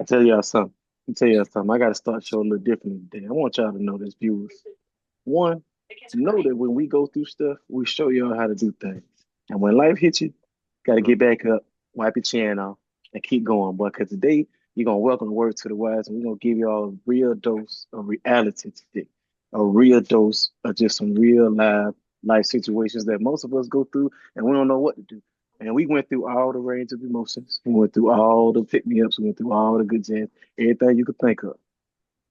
I tell y'all something. I tell y'all something. I got to start showing a little differently today. I want y'all to know this, viewers. One, know that when we go through stuff, we show y'all how to do things. And when life hits you, got to get back up, wipe your chin off, and keep going. But because today, you're going to welcome the word to the wise, and we're going to give y'all a real dose of reality today, a real dose of just some real life situations that most of us go through, and we don't know what to do. And we went through all the range of emotions. We went through all the pick me ups. We went through all the good jams, everything you could think of.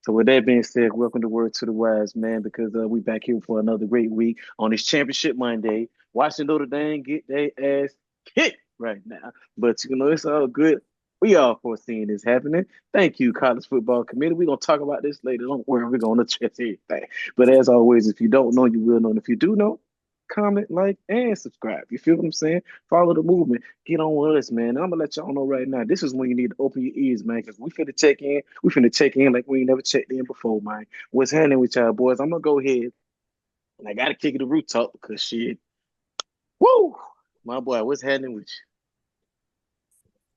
So with that being said, welcome to Word to the Wise, man, because we back here for another great week on this Championship Monday. Watching Notre Dame get their ass kicked right now. But, it's all good. We all foreseeing this happening. Thank you, College Football Committee. We're going to talk about this later. Don't worry, we're going to address everything. But as always, if you don't know, you will know. And if you do know, comment, like, and subscribe. You feel what I'm saying? Follow the movement. Get on with us, man. And I'm gonna let y'all know right now. This is when you need to open your ears, man, because we finna check in. We finna check in like we ain't never checked in before, man. What's happening with y'all boys? I'm gonna go ahead and I gotta kick it to root talk because shit. Woo! My boy, what's happening with you?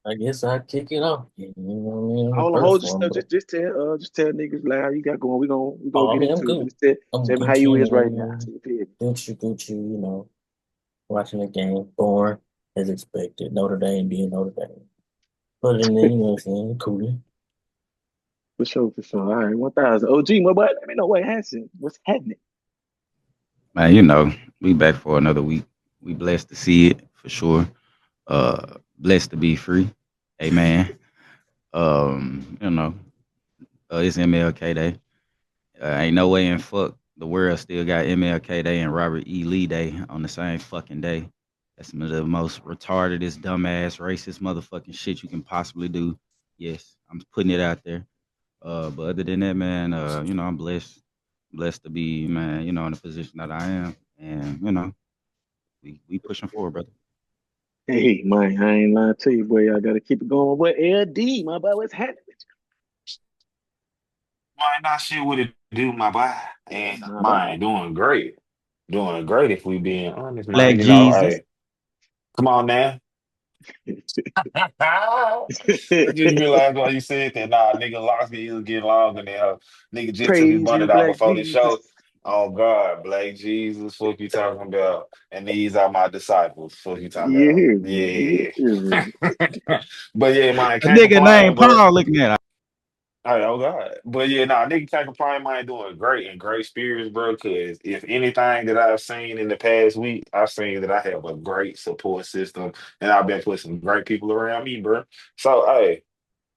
I guess I kick it off. You know what I mean? I'm the Hold first your one, stuff. but Just tell niggas like how you got going. We gonna I get mean, I'm into it. But good. just tell, I'm tell me how you Gucci, is right now. You feel me? Gucci, watching the game, born as expected. Notre Dame being Notre Dame. But in the, what I'm saying, cool. For sure, for sure. All right, 1,000. OG, my boy, let me know what happened. What's happening? Man, we back for another week. We blessed to see it for sure. Blessed to be free. Amen. Um, you know, it's MLK Day. Ain't no way in fuck the world still got MLK Day and Robert E. Lee Day on the same fucking day. That's some of the most retardedest, dumbass, racist motherfucking shit you can possibly do. Yes, I'm putting it out there. But other than that, man, I'm blessed to be, man, in the position that I am. And, we pushing forward, brother. Hey, man, I ain't lying to you, boy. I gotta keep it going. But LD, my boy, what's happening? Mine not shit what it do, my boy. And My boy. mine doing great. Doing great if we being honest, man. Black Jesus. Hey, come on now. I just realized why you said that. Nah, nigga locks get you get longer now. Nigga just took his Praise money you, out Black before the Jesus. show. Oh God, Black Jesus, fuck you talking about. And these are my disciples. Fuck you talking You about. hear me? You Yeah. hear me? But yeah, man, A can't nigga complain, named bro. Paul looking at. All right, oh God. But yeah, nah, nigga can't complain, man, doing great and great spirits, bro. Cause if anything that I've seen in the past week, I've seen that I have a great support system and I've been putting some great people around me, bro. So hey,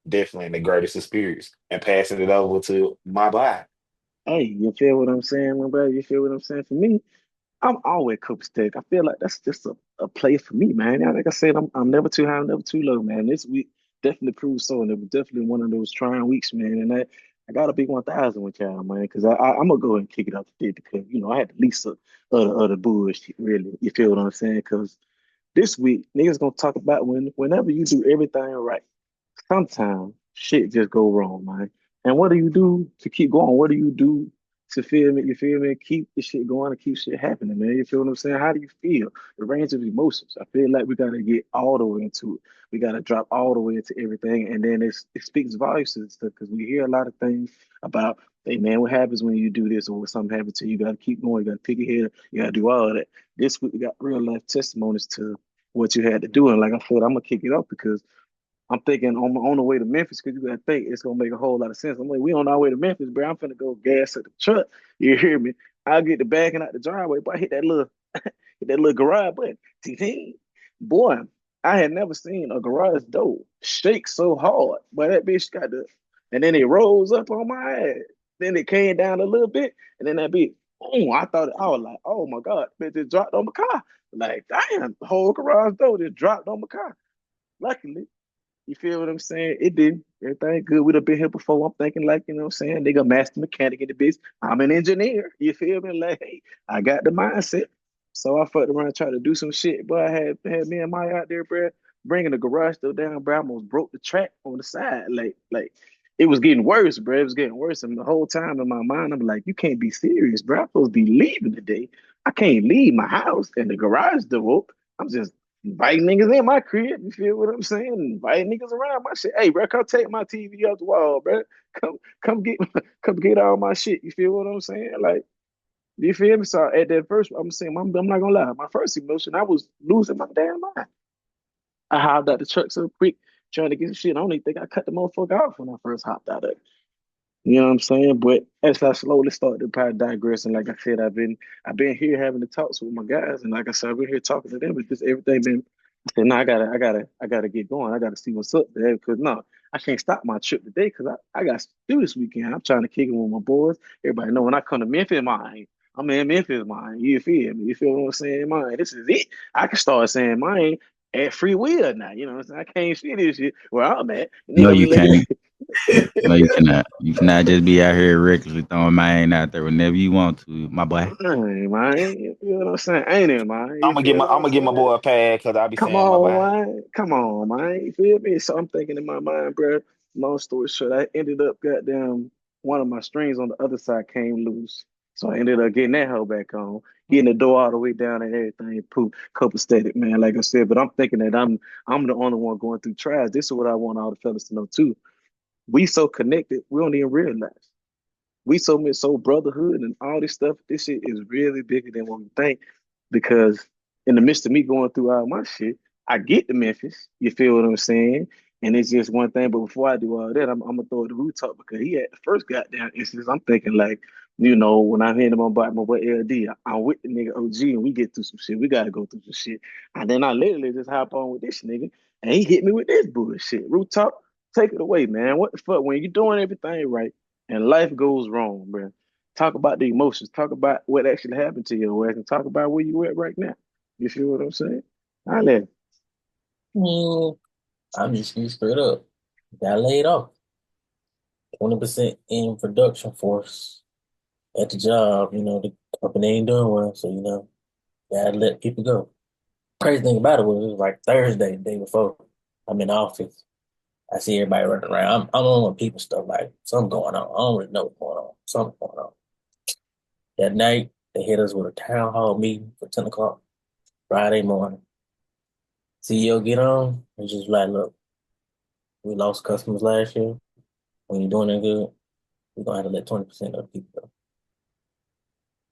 definitely in the greatest of spirits and passing it over to my boy. Hey, you feel what I'm saying, my brother? You feel what I'm saying? For me, I'm always copacetic. I feel like that's just a play for me, man. Yeah, like I said, I'm never too high, never too low, man. This week definitely proves so, and it was definitely one of those trying weeks, man. And I got to be 1,000 with y'all, man, because I'm gonna go and kick it off today because I had the least of the bullshit, really. You feel what I'm saying? Because this week, niggas gonna talk about whenever you do everything right, sometimes shit just go wrong, man. And what do you do to keep going? What do you do to feel me? You feel me? Keep the shit going and keep shit happening, man. You feel what I'm saying? How do you feel? The range of emotions. I feel like we gotta get all the way into it. We gotta drop all the way into everything, and then it speaks volumes to stuff because we hear a lot of things about, hey man, what happens when you do this or when something happens to you? You gotta keep going. You gotta pick your head. You gotta do all of that. This week we got real life testimonies to what you had to do, and like I said, I'm gonna kick it off because I'm thinking on the way to Memphis because you gotta think it's gonna make a whole lot of sense. I'm like, we on our way to Memphis, bro. I'm finna go gas at the truck. You hear me? I'll get the backing out the driveway, but I hit that little garage button. Ting. Boy, I had never seen a garage door shake so hard. But that bitch got the and then it rose up on my ass. Then it came down a little bit, and then that bitch, oh, I was like, oh my God, bitch just dropped on my car. Like, damn, the whole garage door just dropped on my car. Luckily, you feel what I'm saying? It did. Everything good. We'd have been here before. I'm thinking like, what I'm saying? Nigga, master mechanic in the biz. I'm an engineer. You feel me? Like, hey, I got the mindset. So I fucked around and tried to do some shit. But I had me and Maya out there, bro, bringing the garage door down, bro. I almost broke the track on the side. Like it was getting worse, bro. It was getting worse. And the whole time in my mind, I'm like, you can't be serious, bro. I'm supposed to be leaving today. I can't leave my house and the garage door open. I'm just Invite niggas in my crib. You feel what I'm saying? Invite niggas around my shit. Hey, bro, come take my TV off the wall, bro. Come get come get all my shit. You feel what I'm saying? Like, you feel me? So at that first, I'm saying, I'm not gonna lie. My first emotion, I was losing my damn mind. I hopped out the truck so quick, trying to get some shit. I don't even think I cut the motherfucker off when I first hopped out of it. You know what I'm saying? But as I slowly started to probably digress, and like I said, I've been here having the talks with my guys, and like I said, I've been here talking to them. It's just everything been. I said, no, I gotta get going. I gotta see what's up there because no, I can't stop my trip today because I got to do this weekend. I'm trying to kick it with my boys. Everybody know when I come to Memphis, mine. I'm in Memphis, mine. You feel me? You feel what I'm saying, mine? This is it. I can start saying mine at free will now. You know what I'm saying? I can't see this shit where I'm at. And they No, gonna be you looking can't. at. No, you cannot. You cannot just be out here recklessly throwing mine out there whenever you want to, my boy. Hey, man, you feel what I'm saying? Ain't it, man? I'm You gonna get feel my what I'm I'm gonna get my saying? boy a pad because I be Come saying my on, boy. man. Come on, man. You feel me? So I'm thinking in my mind, bro. Long story short, I ended up goddamn one of my strings on the other side came loose. So I ended up getting that hoe back on, getting the door all the way down and everything. Poop, couple static, man. Like I said, but I'm thinking that I'm the only one going through trials. This is what I want all the fellas to know too. We so connected, we don't even realize. We so much so brotherhood and all this stuff. This shit is really bigger than what we think. Because in the midst of me going through all my shit, I get to Memphis. You feel what I'm saying? And it's just one thing. But before I do all that, I'm gonna throw it to Rooftop because he had the first goddamn instance. I'm thinking like, when I'm hitting him about my boy LD, I'm with the nigga OG and we get through some shit. We gotta go through some shit. And then I literally just hop on with this nigga and he hit me with this bullshit. Rooftop, take it away, man. What the fuck? When you're doing everything right and life goes wrong, bro. Talk about the emotions. Talk about what actually happened to your ass, and talk about where you at right now. You feel what I'm saying? I let Mm, I'm just be straight up. Got laid off. 20% in production force at the job. The company ain't doing well, so gotta let people go. Crazy thing about it was like Thursday, the day before. I'm in the office. I see everybody running around. I'm on with people stuff like something going on. I don't really know what's going on. Something going on. That night, they hit us with a town hall meeting for 10 o'clock Friday morning. CEO get on and just like, look, we lost customers last year. When you're doing it good, we're gonna have to let 20% of the people go.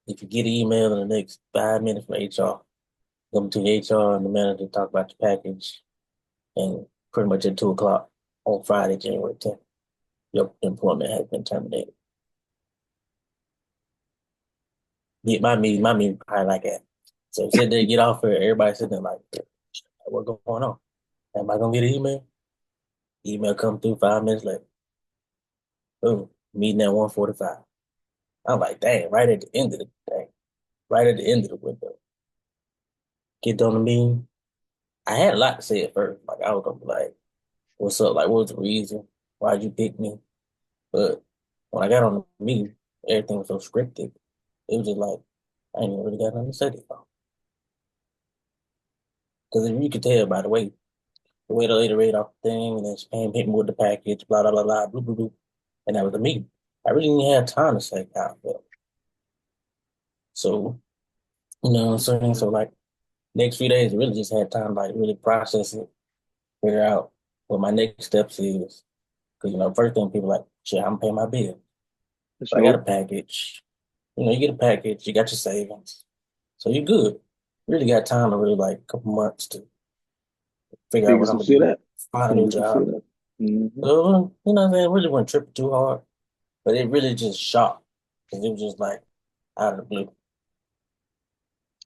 If you get an email in the next 5 minutes from HR, come to HR and the manager talk about the package, and pretty much at 2 o'clock on Friday, January 10th, your employment has been terminated. My meeting probably like that. So sit there, get off here, everybody sitting there like, what's going on? Am I gonna get an email? Email come through 5 minutes later. Boom, meeting at 1:45. I'm like, dang, right at the end of the day, right at the end of the window. Get on the meeting. I had a lot to say at first. Like I was gonna be like, what's up? Like, what was the reason? Why'd you pick me? But when I got on the meeting, everything was so scripted. It was just like, I ain't even really got nothing to say to y'all. Because you could tell by the way the lady read off the thing, and then she came hit me with the package, blah, blah, blah, blah, blah, blah, blah. And that was the meeting. I really didn't have time to say how I felt. So, you know what I'm saying? So, like, next few days, I really just had time to, like, really process it, figure out what my next steps is. Because, first thing people like, shit, I'm paying my bill. So I got a so package. You get a package, you got your savings. So you're good. Really got time to really, like, a couple months to figure out figure what I'm some going to shit do, out. find a new Figure some shit job. out. Mm-hmm. So, you know what I'm saying? Really wasn't tripping too hard. But it really just shocked because it was just like out of the blue.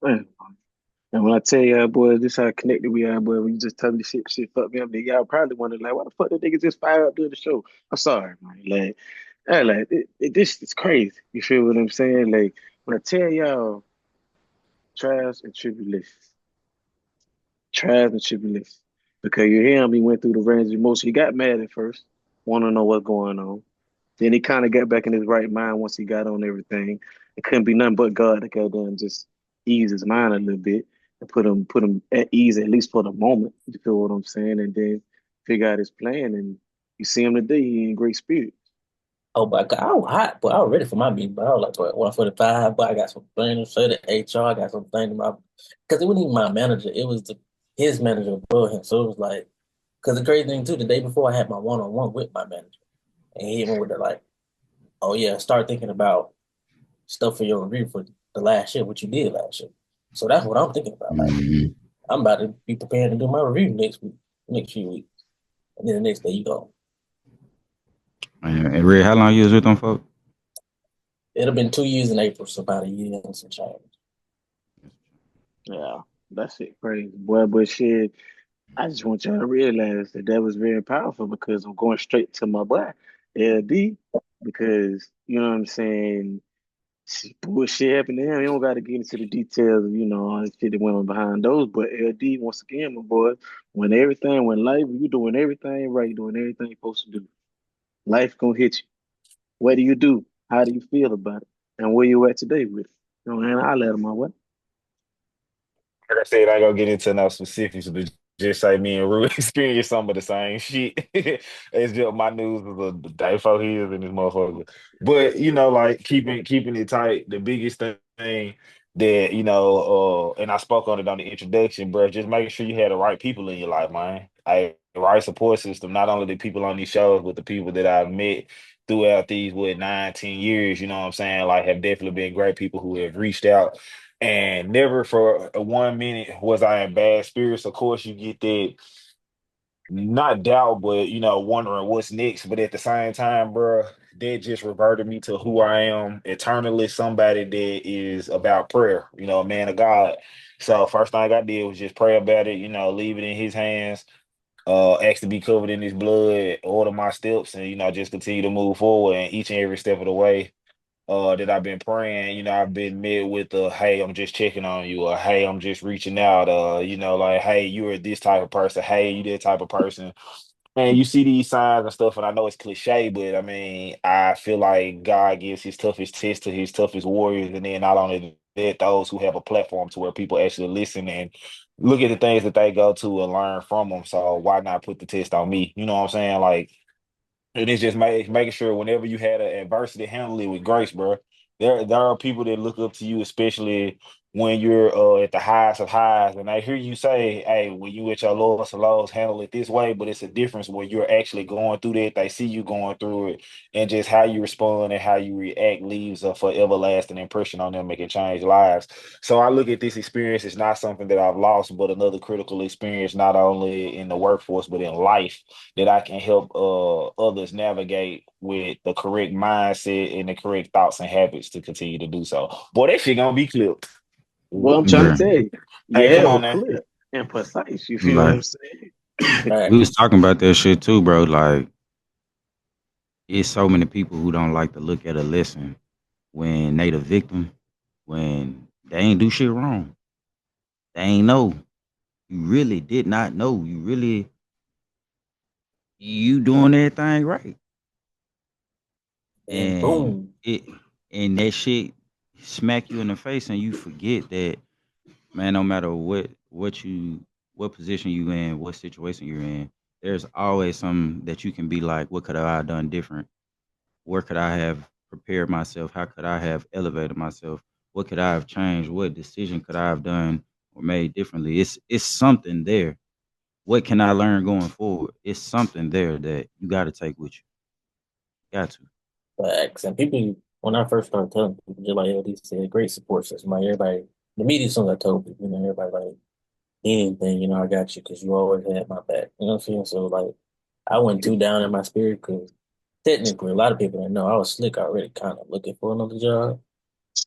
Man. And when I tell y'all, boy, this how connected we are, boy. When you just tell me the shit fuck me up, then y'all probably wonder like, why the fuck did niggas just fire up during the show? I'm sorry, man. This is crazy. You feel what I'm saying? Like when I tell y'all trials and tribulations, trials and tribulations, because you hear him, he went through the range of emotions. He got mad at first, want to know what's going on. Then he kind of got back in his right mind once he got on everything. It couldn't be nothing but God to goddamn just ease his mind a little bit and put him at ease at least for the moment. You feel what I'm saying? And then figure out his plan. And you see him today, he in great spirit. Oh, but I was hot, but I was ready for my meeting. But I was like, what, 145, but I got some things to say to HR. I got some things about, because it wasn't even my manager. It was the his manager above him. So it was like, because the crazy thing too, the day before I had my one on one with my manager, and he even with the like, oh yeah, start thinking about stuff for your review for the last year, what you did last year. So that's what I'm thinking about. Like, Mhm. I'm about to be prepared to do my review next week, next few weeks, and then the next day you go. And Red, how long you was with them folks? It'll been 2 years in April, so about a year and some change. Yeah, that shit crazy, boy. But shit, I just want y'all to realize that that was very powerful because I'm going straight to my boy, LD, because you know what I'm saying. Bullshit happened to him. You don't got to get into the details, all the shit that went on behind those. But LD, once again, my boy, when life, you doing everything right, you doing everything you're supposed to do. Life gonna hit you. What do you do? How do you feel about it? And where you at today with it? And I let him my way. Like I said, I ain't gonna get into no specifics, but just say me and Rue experienced some of the same shit. It's just my news is a day before his and this motherfucker. But like keeping it tight, the biggest thing that and I spoke on it on the introduction, bro. Just making sure you have the right people in your life, man. The right support system, not only the people on these shows, but the people that I've met throughout these 9, 10 years. You know what I'm saying? Like, have definitely been great people who have reached out and never for a 1 minute was I in bad spirits. Of course, you get that not doubt, but wondering what's next. But at the same time, bro, that just reverted me to who I am eternally. Somebody that is about prayer. A man of God. So first thing I did was just pray about it. Leave it in His hands. Ask to be covered in His blood. Order my steps, and just continue to move forward. And each and every step of the way that I've been praying, I've been met with hey, I'm just checking on you, or hey, I'm just reaching out, like, hey, you're this type of person, hey, you that type of person. And you see these signs and stuff, and I know it's cliche, but I mean, I feel like God gives His toughest test to His toughest warriors, and then not only that, those who have a platform to where people actually listen and look at the things that they go to and learn from them. So why not put the test on me? You know what I'm saying? Like, and it's just making sure whenever you had an adversity, handle it with grace, bro. There are people that look up to you, especially when you're at the highest of highs, and I hear you say, "Hey, when you at your lowest of lows, handle it this way." But it's a difference when you're actually going through that. They see you going through it, and just how you respond and how you react leaves a forever lasting impression on them, making change lives. So I look at this experience as not something that I've lost, but another critical experience, not only in the workforce but in life that I can help others navigate with the correct mindset and the correct thoughts and habits to continue to do so. Boy, that shit gonna be clipped. Well, I'm trying Yeah. to tell you, Hey, yeah, come it on was now. clear and precise. You feel what Like I'm saying? we was Facts. talking about that shit too, bro. Like it's so many people who don't like to look at a lesson when they the victim, when they ain't do shit wrong. They ain't know. You really did not know. You doing everything right. And And boom, that shit smack you in the face and you forget that, man, no matter what position you in, what situation you're in, there's always something that you can be like, what could I have done different? Where could I have prepared myself? How could I have elevated myself? What could I have changed? What decision could I have done or made differently? It's something there. What can I learn going forward? It's something there that you got to take with you. Got to. facts. And people, when I first started telling people, just like LD said, great support system. Like everybody, the media soon I told people, everybody like anything, I got you because you always had my back. You know what I'm saying? So like, I went too down in my spirit because technically, a lot of people didn't know I was slick already, kind of looking for another job.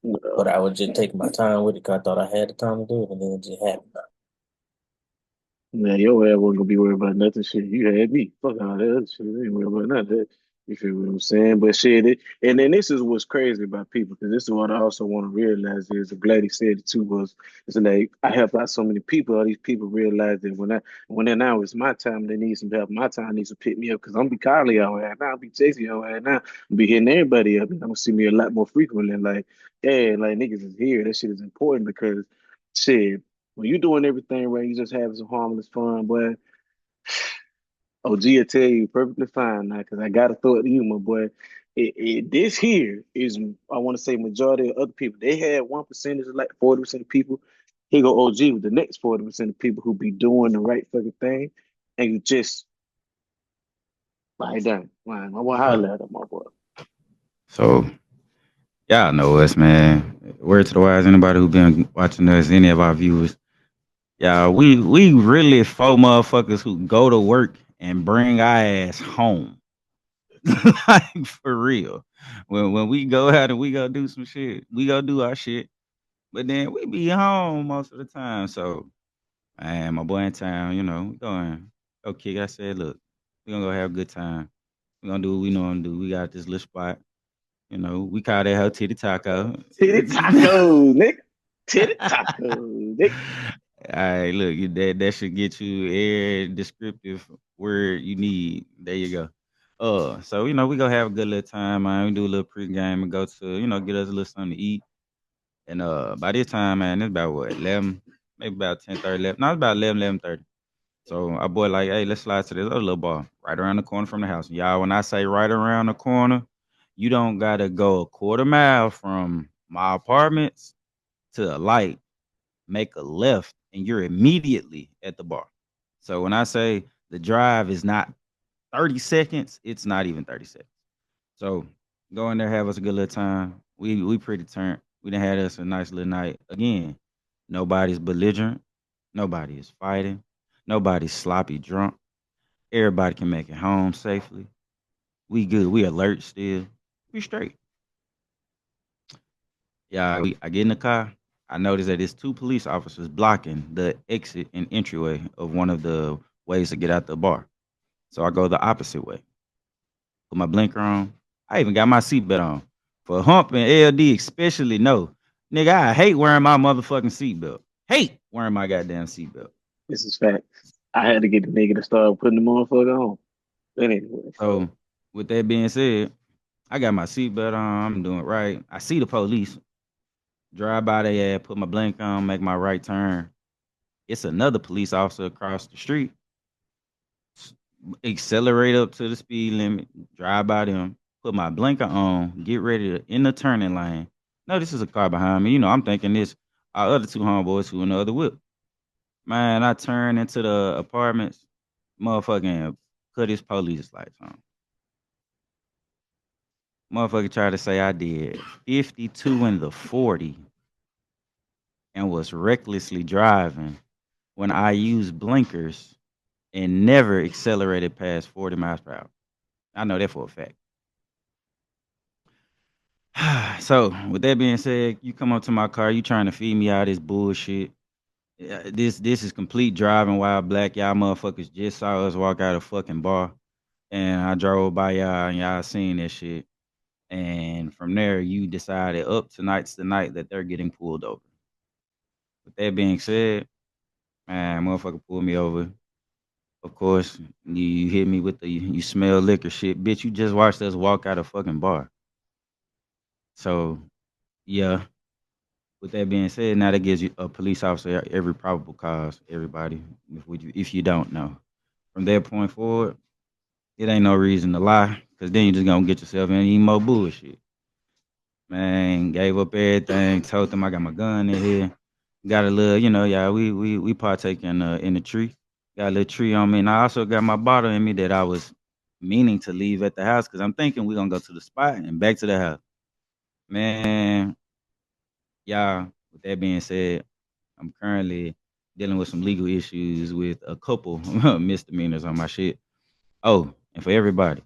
But I was just taking my time with it because I thought I had the time to do it, and then it just happened. Man, your ass wasn't gonna be worried about nothing. Shit, you had me. Fuck all that other shit. I ain't worried about none of that. You feel what I'm saying? But shit, and then this is what's crazy about people, because this is what I also want to realize is, I'm glad he said it too, was it's like I help out so many people. All these people realize that when they now it's my time, they need some help. My time needs to pick me up because I'm be calling y'all right now, I'm be chasing y'all right now, I'm be hitting everybody up. And I'm gonna see me a lot more frequently. Like, yeah, like niggas is here. That shit is important because shit. When you doing everything right, you just having some harmless fun, boy. OG will tell you perfectly fine now, because I got to throw it to you, my boy. This here is, I want to say, majority of other people. They had 1% is like 40% of people. Here go OG with the next 40% of people who be doing the right fucking thing, and you just like that. Man, I want to So, holler at him, my boy. so y'all know us, man. Word to the wise, anybody who been watching us, any of our viewers, yeah, we really four motherfuckers who go to work and bring our ass home. Like for real. When we go out and we go do some shit, we go do our shit. But then we be home most of the time. So man, my boy in town, we going go kick. I said, look, we gonna go have a good time. We gonna do what we know to do. We got this little spot. We call that hoe Titty Taco. Titty taco, nigga. Titty taco, nigga. All right, look, that should get you every descriptive word you need. There you go. So we gonna have a good little time, man. We do a little pregame and go to, get us a little something to eat. And by this time, man, it's about what, 11, maybe about 10:30, 11. No, it's about 11:30. So our boy like, hey, let's slide to this other little bar right around the corner from the house. Y'all, when I say right around the corner, you don't gotta go a quarter mile from my apartments to the light, make a left, and you're immediately at the bar. So when I say the drive is not 30 seconds, it's not even 30 seconds. So go in there, have us a good little time. We pretty turned. We done had us a nice little night. Again, nobody's belligerent. Nobody is fighting. Nobody's sloppy drunk. Everybody can make it home safely. We good. We alert still. We straight. Yeah, I get in the car. I notice that there's two police officers blocking the exit and entryway of one of the ways to get out the bar. So I go the opposite way. Put my blinker on. I even got my seatbelt on. For Hump and LD especially, no. Nigga, I hate wearing my motherfucking seatbelt. Hate wearing my goddamn seatbelt. This is facts. I had to get the nigga to start putting the motherfucker on. But anyway, fuck. So with that being said, I got my seatbelt on. I'm doing right. I see the police. Drive by their ass, put my blinker on, make my right turn. It's another police officer across the street. Accelerate up to the speed limit, drive by them, put my blinker on, get ready to in the turning lane. No, this is a car behind me. I'm thinking this our other two homeboys who in the other whip. Man, I turn into the apartments, motherfucking cut his police lights on. Motherfucker tried to say I did 52 in the 40 and was recklessly driving when I used blinkers and never accelerated past 40 miles per hour. I know that for a fact. So, with that being said, you come up to my car, you trying to feed me all this bullshit. Yeah, this is complete driving while black. Y'all motherfuckers just saw us walk out of fucking bar. And I drove by y'all and y'all seen that shit. And from there, you decided up tonight's the night that they're getting pulled over. With that being said, man, motherfucker pulled me over. Of course, you hit me with the you smell liquor shit. Bitch, you just watched us walk out of fucking bar. So, yeah. With that being said, now that gives you a police officer every probable cause, everybody, if you don't know. From that point forward, it ain't no reason to lie, because then you just gonna get yourself in even more bullshit. Man, gave up everything, told them I got my gun in here. Got a little, yeah, we partake in the tree. Got a little tree on me. And I also got my bottle in me that I was meaning to leave at the house because I'm thinking we're gonna go to the spot and back to the house. Man, y'all, with that being said, I'm currently dealing with some legal issues with a couple misdemeanors on my shit. Oh, and for everybody,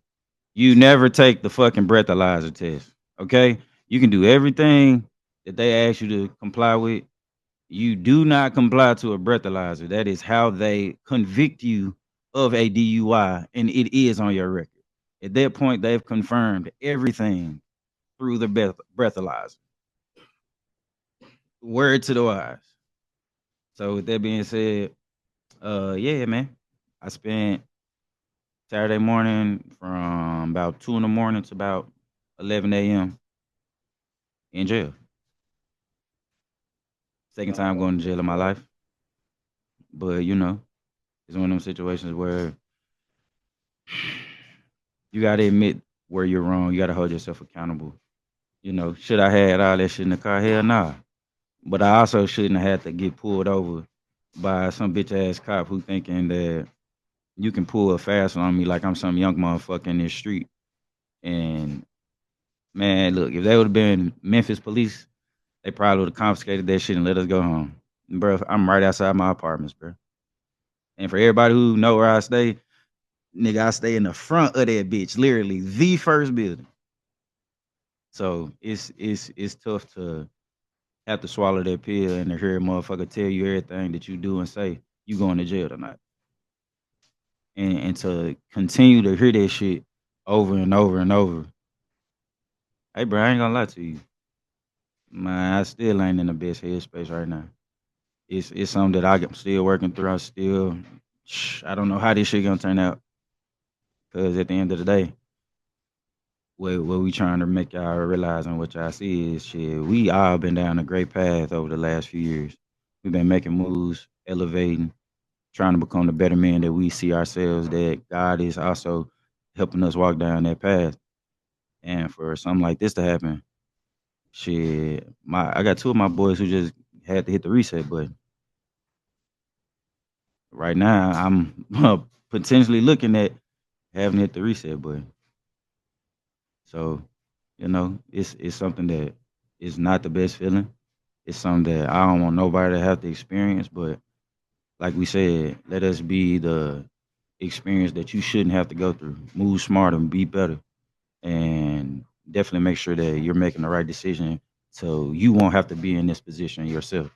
you never take the fucking breathalyzer test. Okay? You can do everything that they ask you to comply with. You do not comply to a breathalyzer. That is how they convict you of a DUI, and it is on your record. At that point, they've confirmed everything through the breathalyzer. Word to the wise. So with that being said, yeah, man. I spent Saturday morning from about 2 in the morning to about 11 a.m. in jail. Second time going to jail in my life. But, it's one of them situations where you got to admit where you're wrong. You got to hold yourself accountable. Should I had all that shit in the car? Hell nah. But I also shouldn't have had to get pulled over by some bitch ass cop who thinking that you can pull a fast one on me like I'm some young motherfucker in this street. And man, look, if they would have been Memphis police, they probably would have confiscated that shit and let us go home. Bro, I'm right outside my apartments, bro. And for everybody who know where I stay, nigga, I stay in the front of that bitch, literally the first building. So it's tough to have to swallow that pill and to hear a motherfucker tell you everything that you do and say you going to jail tonight. And to continue to hear that shit over and over and over. Hey bro, I ain't gonna lie to you. Man, I still ain't in the best headspace right now. It's something that I'm still working through. I don't know how this shit gonna turn out. Cause at the end of the day, what we trying to make y'all realize and what y'all see is shit. We all been down a great path over the last few years. We've been making moves, elevating, trying to become the better man that we see ourselves. That God is also helping us walk down that path. And for something like this to happen, shit, I got two of my boys who just had to hit the reset button. Right now, I'm potentially looking at having hit the reset button. So, it's something that is not the best feeling. It's something that I don't want nobody to have to experience. But like we said, let us be the experience that you shouldn't have to go through. Move smarter and be better. And definitely make sure that you're making the right decision so you won't have to be in this position yourself.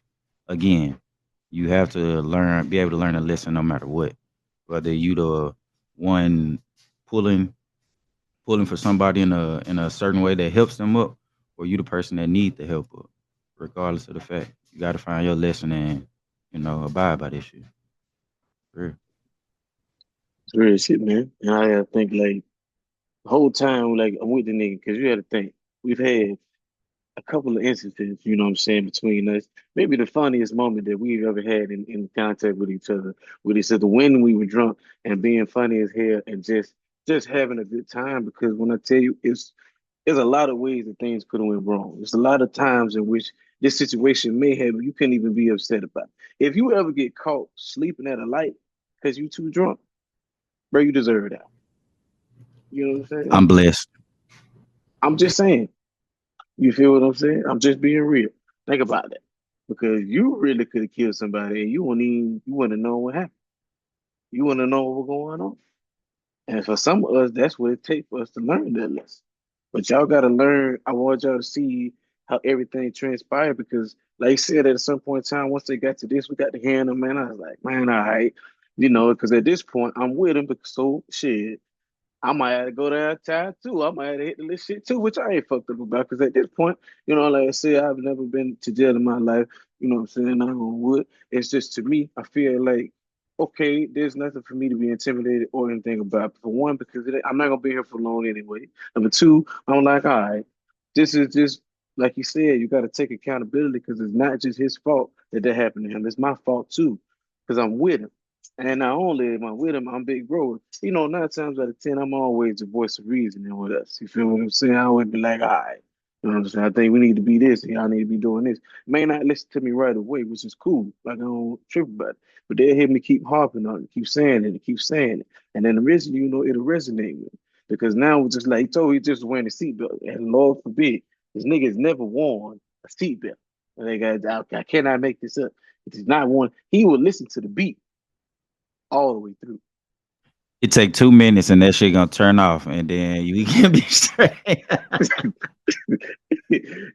Again, you have to be able to learn a lesson no matter what. Whether you the one pulling pulling for somebody in a certain way that helps them up, or you the person that need the help up. Regardless of the fact, you got to find your lesson and abide by this shit. For real. It's real shit, man. And I think like the whole time, like I'm with the nigga, because you had to think we've had a couple of instances, you know what I'm saying, between us. Maybe the funniest moment that we've ever had in contact with each other when we were drunk and being funny as hell and just having a good time. Because when I tell you, there's a lot of ways that things could have went wrong. There's a lot of times in which this situation may have you couldn't even be upset about. If you ever get caught sleeping at a light because you too drunk, bro, you deserve that. You know what I'm saying? I'm blessed. I'm just saying. You feel what I'm saying? I'm just being real. Think about that. Because you really could have killed somebody and you wouldn't know what happened. You wouldn't know what was going on. And for some of us, that's what it takes for us to learn that lesson. But y'all gotta learn. I want y'all to see how everything transpired because, like I said, at some point in time, once they got to this, we got to hand them, man. I was like, man, all right. Because at this point, I'm with him because so shit. I might have to go downtown too. I might have to hit the little shit too, which I ain't fucked up about. Because at this point, like I said, I've never been to jail in my life. You know what I'm saying? I don't would. It's just to me, I feel like, okay, there's nothing for me to be intimidated or anything about. For one, because I'm not gonna be here for long anyway. Number two, I'm like, all right, this is just like you said. You got to take accountability because it's not just his fault that happened to him. It's my fault too, because I'm with him. And not only am I with him, I'm big bro. 9 times out of 10, I'm always the voice of reason with us. You feel what I'm saying? I always be like, all right, you know what I'm saying? I think we need to be this, and y'all need to be doing this. May not listen to me right away, which is cool. Like I don't trip about it. But they'll hear me keep harping on it, keep saying it, and keep saying it. And then eventually, it'll resonate with me. Because now it's just like he just wearing a seatbelt. And Lord forbid, this nigga has never worn a seatbelt. And they got, I cannot make this up. It is not one. He will listen to the beat all the way through. It take 2 minutes and that shit gonna turn off, and then you can be straight.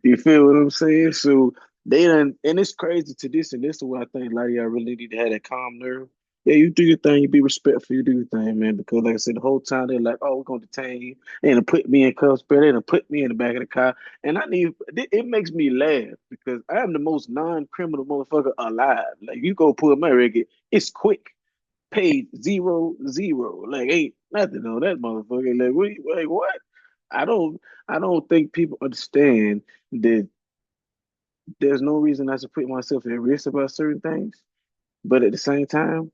You feel what I'm saying? So they done, and it's crazy to this, and this is what I think a lot of y'all really need to have that calm nerve. Yeah, you do your thing, you be respectful, you do your thing, man. Because like I said, the whole time they're like, "Oh, we're gonna detain you," they gonna put me in cuffs, but they gonna put me in the back of the car, and it makes me laugh because I am the most non-criminal motherfucker alive. Like you go pull my record, it's quick, paid 0-0, like ain't nothing on that motherfucker. Like what? I don't I don't think people understand that there's no reason I should put myself at risk about certain things. But at the same time,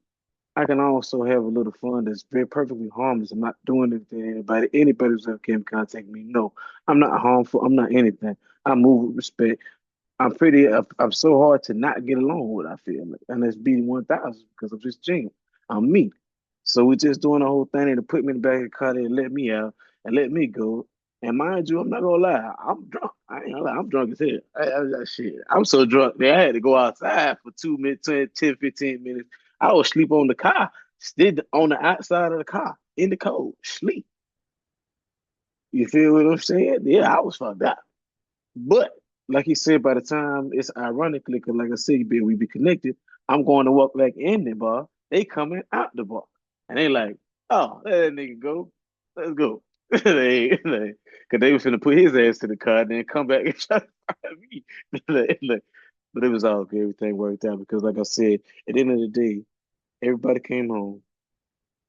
I can also have a little fun that's very perfectly harmless. I'm not doing anything to anybody. Anybody who's ever came in contact with me, no, I'm not harmful. I'm not anything. I move with respect. I'm so hard to not get along with. I feel like, and that's beating 1,000 because I'm just genuine. I'm me. So we're just doing the whole thing and to put me in the back of the car and let me out and let me go. And mind you, I'm not gonna lie, I'm drunk. I ain't gonna lie, I'm drunk as hell. Shit, I'm so drunk that I had to go outside for 2 minutes, 10, 15 minutes. I was sleep on the car, stood on the outside of the car in the cold, sleep. You feel what I'm saying? Yeah, I was fucked up. But like you said, by the time it's ironically, because like I said, we be connected. I'm going to walk back in the bar. They coming out the bar, and they like, oh, let that nigga go. Let's go. Cause they was finna put his ass to the car and then come back and try to find me. But it was all good. Everything worked out because, like I said, at the end of the day, everybody came home.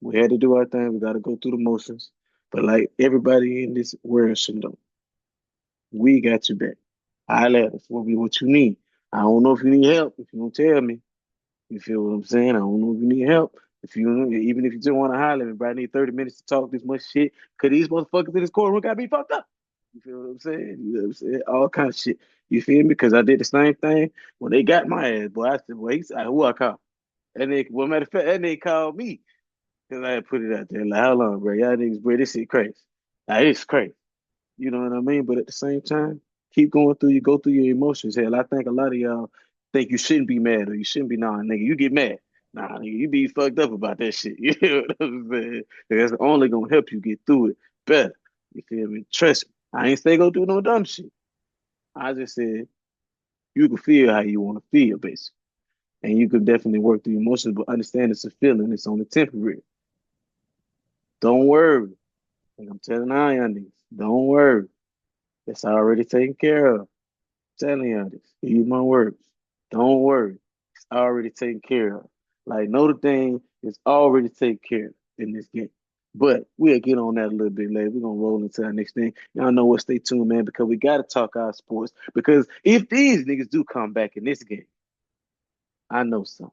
We had to do our thing. We got to go through the motions. But like everybody in this world should know, we got your back. Holla at us. What you need. I don't know if you need help. If you don't tell me, you feel what I'm saying? I don't know if you need help. If you even if you just want to holler at me, bro, I need 30 minutes to talk this much shit. Cause these motherfuckers in this courtroom got me fucked up. You feel what I'm saying? You know what I'm saying? All kind of shit. You feel me? Because I did the same thing when they got my ass, boy. I said, well, who I call? And they, well, matter of fact, that nigga called me. Cause I had put it out there. Like, how long, bro? Y'all niggas, bro, this shit crazy. Like, it's crazy. You know what I mean? But at the same time, keep going through. You go through your emotions. Hell, I think a lot of y'all think you shouldn't be mad or you shouldn't be. Nah, nigga, you get mad. Nah, nigga, you be fucked up about that shit. You know what I'm saying? That's only gonna help you get through it better. You feel me? Trust me. I ain't say go do no dumb shit. I just said you can feel how you want to feel, basically, and you can definitely work through emotions, but understand it's a feeling. It's only temporary. Don't worry. Like I'm telling all y'all niggas, don't worry. It's already taken care of. Telling y'all this. Use my words. Don't worry. It's already taken care of. Like Notre Dame is already taken care of in this game. But we'll get on that a little bit later. We're gonna roll into our next thing. Y'all know what, stay tuned, man, because we gotta talk our sports. Because if these niggas do come back in this game, I know some.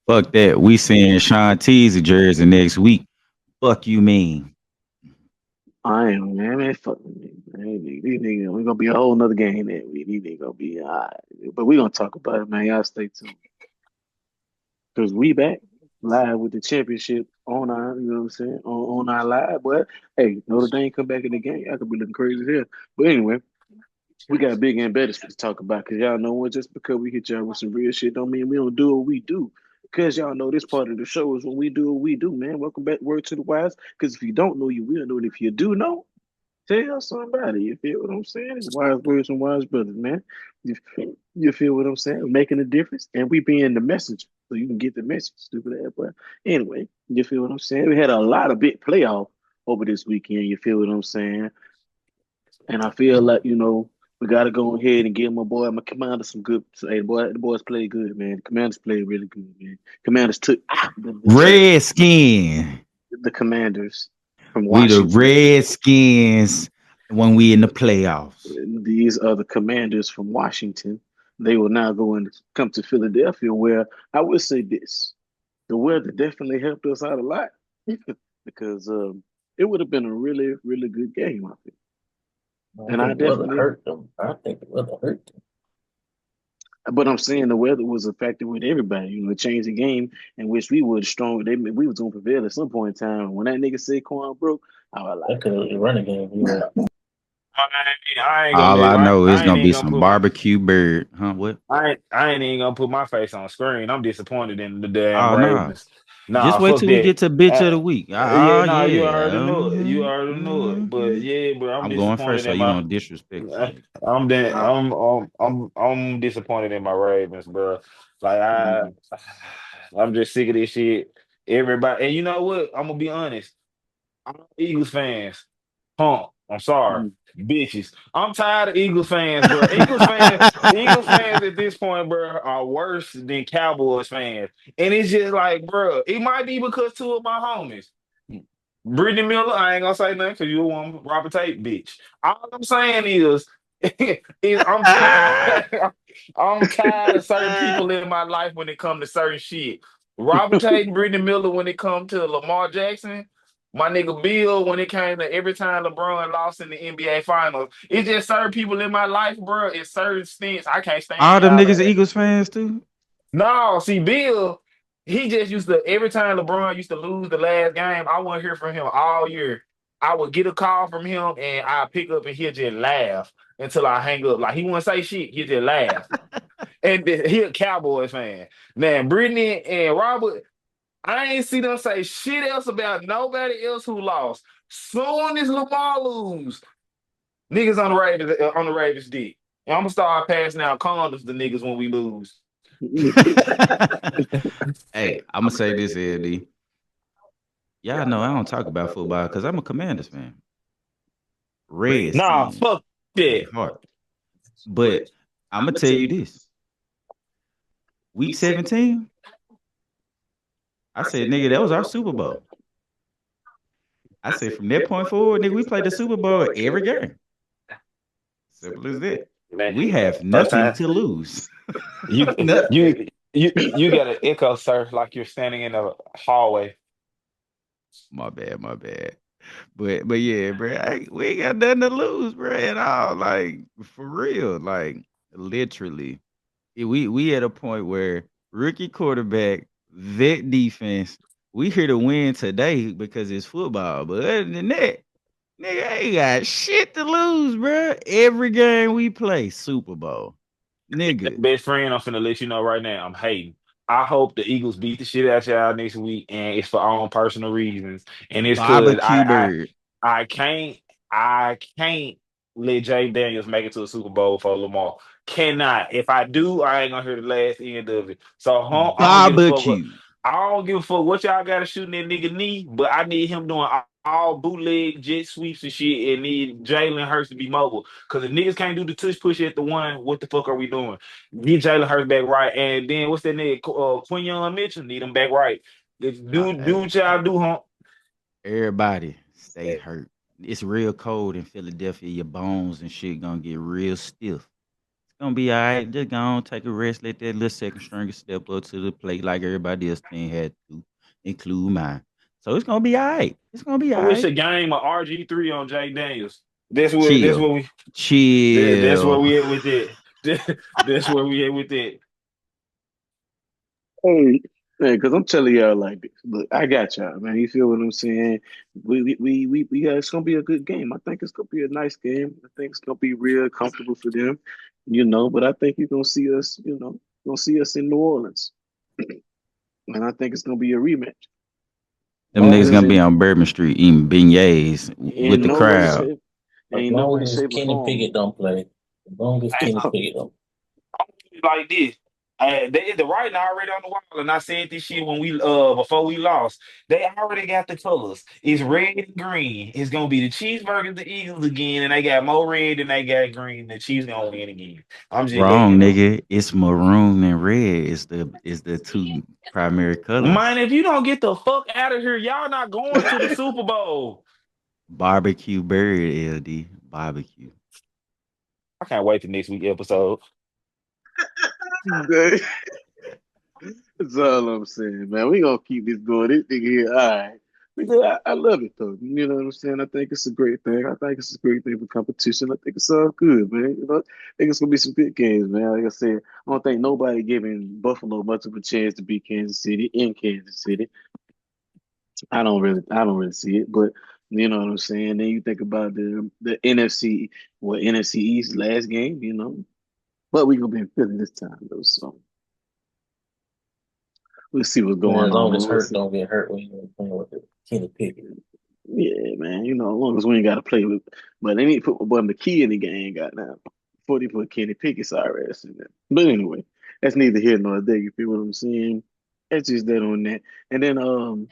Fuck that. We seeing Sean T's jersey next week. Fuck you mean? I am, man, fuck with me, man. These niggas, we gonna be a whole nother game that week. These niggas gonna be all right. But we gonna talk about it, man. Y'all stay tuned. Because we back live with the championship on our, you know what I'm saying, on our live. But hey, Notre Dame come back in the game. I could be looking crazy here. But anyway, we got big and better shit to talk about because y'all know what, just because we hit y'all with some real shit don't mean we don't do what we do. Because y'all know this part of the show is when we do what we do, man. Welcome back, Word to the Wise. Because if you don't know, you will know. And if you do know, tell somebody. You feel what I'm saying? It's wise words and wise brothers, man. You, you feel what I'm saying? Making a difference, and we being the messenger, so you can get the message. Stupid ass, but anyway, you feel what I'm saying? We had a lot of big playoff over this weekend. You feel what I'm saying? And I feel like we got to go ahead and give my commander some good. Hey, the boys played good, man. The commanders played really good, man. Commanders took the L. Redskin. The commanders from We the Washington. Redskins when we in the playoffs. These are the commanders from Washington. They will now go and come to Philadelphia, where I would say this: the weather definitely helped us out a lot because it would have been a really, really good game, I think. I And I think the weather definitely, hurt them. I think the weather hurt them. but I'm saying the weather was a factor with everybody. It changed the game in which we were strong. We was gonna prevail at some point in time. When that nigga Saquon broke, I was That like, could have the running game. You right. I ain't gonna All be. I know is I ain't gonna even be gonna some put my. barbecue bird. Huh? What? I ain't even gonna put my face on screen. I'm disappointed in the damn Oh no. Ravens. Just Nah, wait fuck till we that. get to bitch of Uh, the week. yeah, Oh nah, you yeah. already know it. You already know it. But Hmm. yeah, bro, I'm I'm going disappointed first, so in you my. don't disrespect yourself. I'm disappointed in my Ravens, bro. Like mm, I'm just sick of this shit. Everybody, and you know what? I'm gonna be honest. I'm Eagles fans. Punk. I'm sorry. mm, Bitches. I'm tired of Eagles fans, bro. Eagles fans at this point, bro, are worse than Cowboys fans. And it's just like, bro, it might be because two of my homies. Brittany Miller, I ain't gonna say nothing because you a woman, Robert Tate, bitch. All I'm saying is I'm tired. I'm tired of certain people in my life when it comes to certain shit. Robert Tate and Brittany Miller when it comes to Lamar Jackson. My nigga Bill, when it came to every time LeBron lost in the NBA Finals, it just certain people in my life, bro. It's certain stints I can't stand All them y'all niggas ass. Eagles fans too. No, see, Bill, he just used to every time LeBron used to lose the last game, I wouldn't hear from him all year. I would get a call from him and I pick up and he'll just laugh until I hang up. Like he wouldn't say shit, he just laugh. And he a Cowboys fan. Man, Brittany and Robert, I ain't see them say shit else about nobody else who lost. Soon as Lamar lose, niggas on the Ravens dick. And I'm gonna start passing out condoms to niggas when we lose. Hey, I'm gonna say this, LD. Y'all know I don't talk about football because I'm a Commanders fan. Nah, Redskins fuck that. at heart. But I'm gonna tell you this: Week 17, I said, nigga, that was our Super Bowl. I said from that point forward, nigga, we played the Super Bowl every game. Simple as that. Man, We have first nothing time to lose. you Nothing. you got an echo, sir, like you're standing in a hallway. My bad, my bad. But yeah, bro, we ain't got nothing to lose, bro, at all. Like for real, like literally. We at a point where rookie quarterback, vet defense, we here to win today because it's football. But other than that, nigga ain't got shit to lose, bro. Every game we play, Super Bowl. Nigga, Best friend, I'm finna let you know right now. I'm hating. I hope the Eagles beat the shit out y'all next week, and it's for own personal reasons. And it's cause barbecue bird. I can't I can't let Jay Daniels make it to a Super Bowl for Lamar. Cannot. If I do, I ain't gonna hear the last end of it. So I don't give a fuck what Barbecue. I don't give a fuck what y'all got to shoot in that nigga knee, but I need him doing all bootleg jet sweeps and shit, and need Jalen Hurts to be mobile. Because if niggas can't do the tush push at the one, what the fuck are we doing? Get Jalen Hurts back right, and then what's that nigga? Quinion Mitchell need him back right. Do Hey, what y'all do, huh? everybody stay hurt. It's real cold in Philadelphia. Your bones and shit gonna get real stiff. It's gonna be all right. Just go on, take a rest, let that little second stringer step up to the plate like everybody else team had to, include mine. So it's gonna be all right. It's gonna be I all wish right. a game of RG3 on Jay Daniels. That's Chill. what we that's where Chill. we at with it. That's where we at with it. Hey, man, because I'm telling y'all like this. Look, I got y'all, man. You feel what I'm saying? We it's gonna be a good game. I think it's gonna be a nice game. I think it's gonna be real comfortable for them, But I think you're gonna see us, gonna see us in New Orleans, and I think it's gonna be a rematch. Them Not niggas just gonna be in on Bourbon Street eating beignets with in the no way, crowd. shape, As ain't no long way, as shape, or Kenny form. Pickett don't play. As long as Kenny Pickett don't. Like this. The writing already on the wall, and I said this shit when we before we lost. They already got the colors. It's red and green. It's gonna be the cheeseburgers, the Eagles again, and they got more red than they got green. The Chiefs gonna win again. I'm just letting you Wrong, know. nigga. It's maroon and red. Is the two primary Man, colors. if you don't get the fuck out of here, y'all not going to the Super Bowl. Barbecue bird, LD. Barbecue. I can't wait for next week episode. That's all I'm saying, man. We gonna keep this going. This nigga here, all right. I love it though. You know what I'm saying? I think it's a great thing. I think it's a great thing for competition. I think it's all good, man. I think it's gonna be some good games, man. Like I said, I don't think nobody giving Buffalo much of a chance to beat Kansas City in Kansas City. I don't really see it, but you know what I'm saying. Then you think about the NFC, NFC East last game, but we gonna be in Philly this time though, so we'll see what's Man, going as on. long But as we'll Hurt see. don't get hurt when you're playing with the Kenny Pickett. Yeah, man. As long as we ain't got to play with, but they need to put my boy McKee in the game. Got now before they put Kenny Pickett's ass in there. But anyway, that's neither here nor there. You feel what I'm saying? That's just that on that. And then in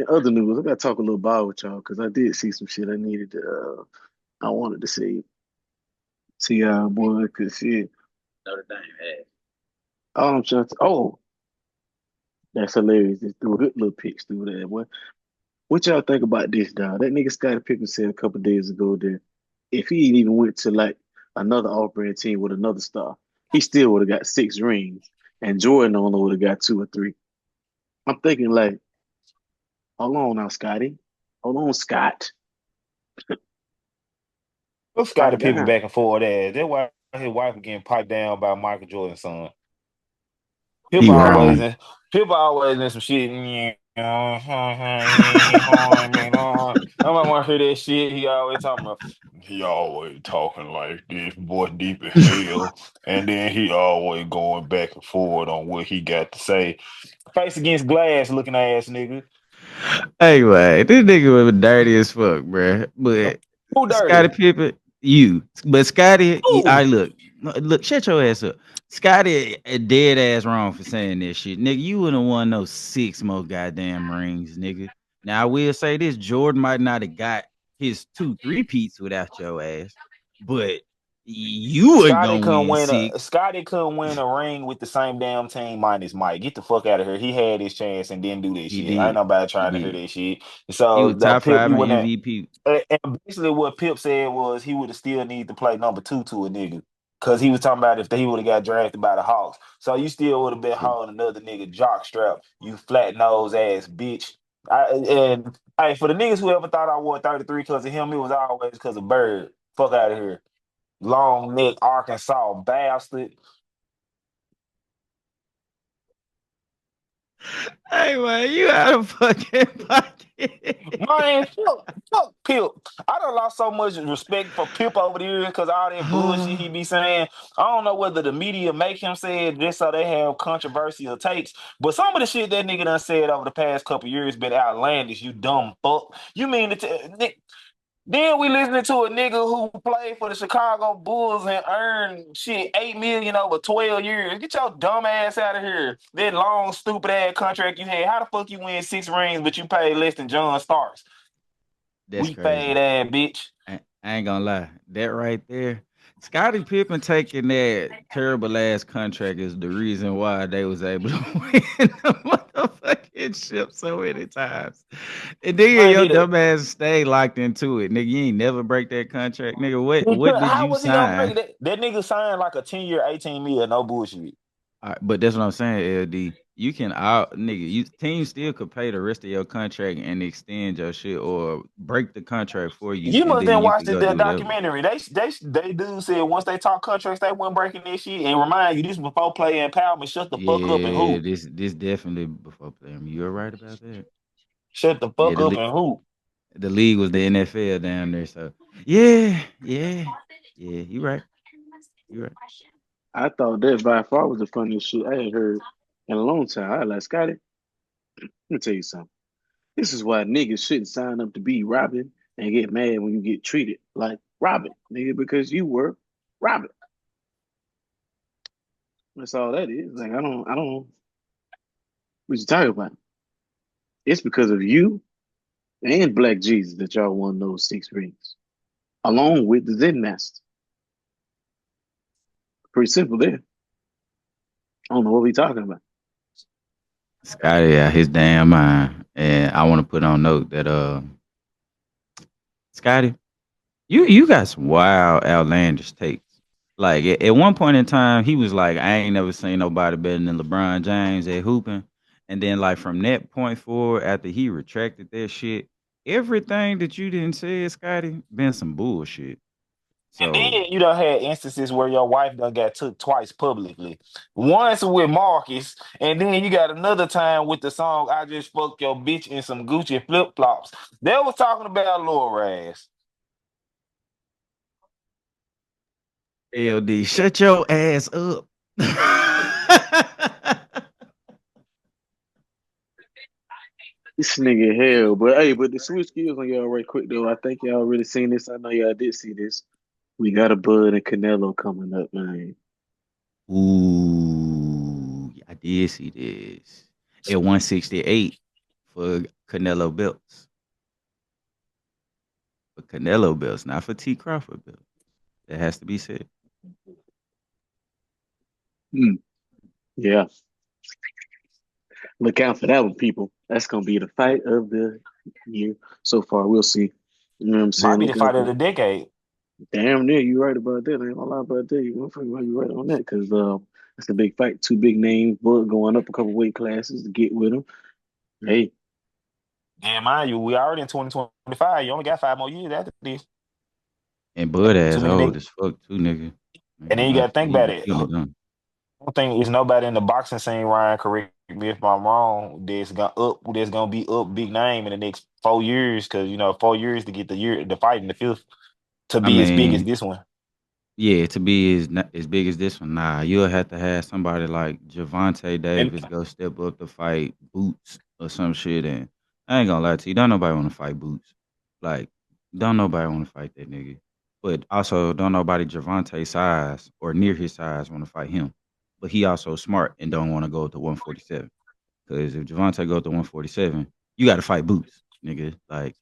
other news, I got to talk a little ball with y'all because I did see some shit I needed to. I wanted to say to y'all, boy, because shit. Notre Dame had. All I'm trying to. Oh, that's hilarious. Just threw a good little pitch through there, boy. What y'all think about this, dog? That nigga Scottie Pippen said a couple days ago that if he even went to like another all-brand team with another star, he still would have got 6 rings, and Jordan only would have got 2 or 3. I'm thinking like, hold on now, Scotty. Hold on, Scott. Look, Scottie Pipe Pippen down. back and forth there. That's why his wife was getting piped down by Michael Jordan's son. He People always wrong. in people always in some shit. He harmed me. I'm not want to hear that shit. He always talking about. He always talking like this, boy, deep in hell, and then he always going back and forward on what he got to say. Face against glass, looking ass nigga. Anyway, this nigga was dirty as fuck, bruh. But Who Scottie dirty? Pippen, you. But Scotty, I Who? look, look, shut your ass up. Scotty, dead ass wrong for saying this shit, nigga. You wouldn't won those 6 more goddamn rings, nigga. Now I will say this: Jordan might not have got his 2 3 peats without your ass, but you wasn't Scotty gonna couldn't win win six. a Scotty couldn't win a ring with the same damn team minus Mike. Get the fuck out of here. He had his chance and didn't do that He shit. Ain't did. nobody He trying to hear did. that shit. He So was the top Pip, five you in wouldn't. MVP. And basically, what Pip said was he would have still need to play number two to a nigga because he was talking about if he would have got drafted by the Hawks. So you still would have been True. holding another nigga jock strap. You flat nose ass bitch. And hey, for the niggas who ever thought I wore 33 because of him, it was always because of Bird. Fuck out of here. Long neck Arkansas bastard. Hey man, you out of fucking pocket. Man, fuck Pip. I done lost so much respect for Pip over the years because all that bullshit he be saying. I don't know whether the media make him say it just so they have controversial takes, but some of the shit that nigga done said over the past couple years been outlandish, you dumb fuck. You mean to then we listening to a nigga who played for the Chicago Bulls and earned shit 8 million over 12 years. Get your dumb ass out of here. That long stupid ass contract you had. How the fuck you win 6 rings but you pay less than John Starks? That's Weak fade crazy. ass bitch. I ain't gonna lie. That right there, Scottie Pippen taking that terrible ass contract is the reason why they was able to win the motherfucking ship so many times. And then Man, your did it. dumb ass stay locked into it, nigga. You ain't never break that contract, nigga. What did How you was he gonna sign? break that? That nigga signed like a 10-year, 18 mil, no bullshit. But that's what I'm saying, LD. You can out nigga. You teams still could pay the rest of your contract and extend your shit or break the contract for you, You and must then then you watch could go the do whatever. documentary. They do said once they talk contracts, they weren't breaking this shit. And remind you, this before player empowerment. Shut the fuck up and Yeah, hoop. this definitely before playing. You're right about that. Shut the Yeah, fuck up and hoop. the league was the NFL down there. So yeah. You right. You right. I thought that by far was the funniest shit I had heard in a long time. I was like, Scotty, let me tell you something. This is why niggas shouldn't sign up to be Robin and get mad when you get treated like Robin, nigga, because you were Robin. That's all that is. Like, I don't, what you talking about? It's because of you and Black Jesus that y'all won those 6 rings, along with the Zen Master. Pretty simple there. I don't know what we talking about. Scotty out his damn mind, and I want to put on note that Scotty, you got some wild outlandish takes. Like at one point in time, he was like, "I ain't never seen nobody better than LeBron James at hooping." And then like from that point forward, after he retracted that shit, everything that you didn't say, Scotty, been some bullshit. And So then you done had instances where your wife done got took twice publicly. Once with Marcus, and then you got another time with the song "I Just Fucked Your Bitch in Some Gucci Flip Flops." They was talking about Laura ass. LD, shut your ass up. This nigga hell, but hey, but the switch gears on y'all right quick though. I think y'all already seen this. I know y'all did see this. We got a Bud and Canelo coming up, man. Ooh, I did see this at 168 for Canelo belts. For Canelo belts, not for T Crawford belts. That has to be said. Hmm. Yeah, look out for that one, people. That's gonna be the fight of the year so far. We'll see. You know what I'm Might saying? be the Look out fight of for the decade. damn near you right about that. I ain't gonna lie about that. You motherfucker, you right on that because that's a big fight. Two big names, Bud going up a couple weight classes to get with him. Hey, And mind you, we already in 2025. You only got 5 more years after this. And Bud Too ass many old niggas. as fuck too, nigga. I ain't And then gonna you lie got to to think you. about He it. getting it done. I don't think there's nobody in the boxing scene, Ryan, correct me if I'm wrong, that's gonna be up big name in the next 4 years, because 4 years to get the fight in the fifth to I be as big as mean, this one. yeah, to be as big as this one, nah, you'll have to have somebody like Javante And Davis go step up to fight Boots or some shit. And I ain't gonna lie to you, don't nobody want to fight Boots. Like, don't nobody want to fight that nigga. But also, don't nobody Javante size or near his size want to fight him. But he also smart and don't want to go to 147. Because if Javante go to 147, you got to fight Boots, nigga. Like,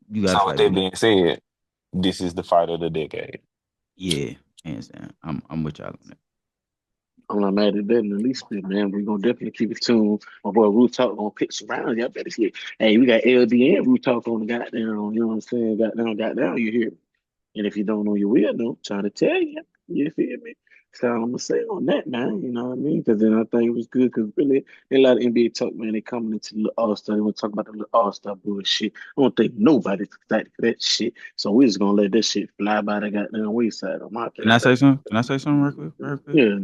you got to so with fight that Boots. being said, this is the fight of the decade. Yeah, hands down. I'm with y'all on that. I'm not mad at that in the least bit, man. We're gonna definitely keep it tuned. My boy Root Talk gonna pick some rounds. Y'all better see. Hey, we got LD and Root Talk on the goddamn, you know what I'm saying? Goddamn, you hear me? And if you don't know, you will know. Trying to tell you. You feel me? So I'm gonna say on that, man. You know what I mean? Because then I think it was good. Because really, a lot of NBA talk, man. They coming into the All Star. They want to talk about the little All Star bullshit. I don't think nobody's excited for that shit. So we just gonna let that shit fly by the goddamn wayside on my Can I bad. say something? Can I say something real quick? Real quick. Yeah.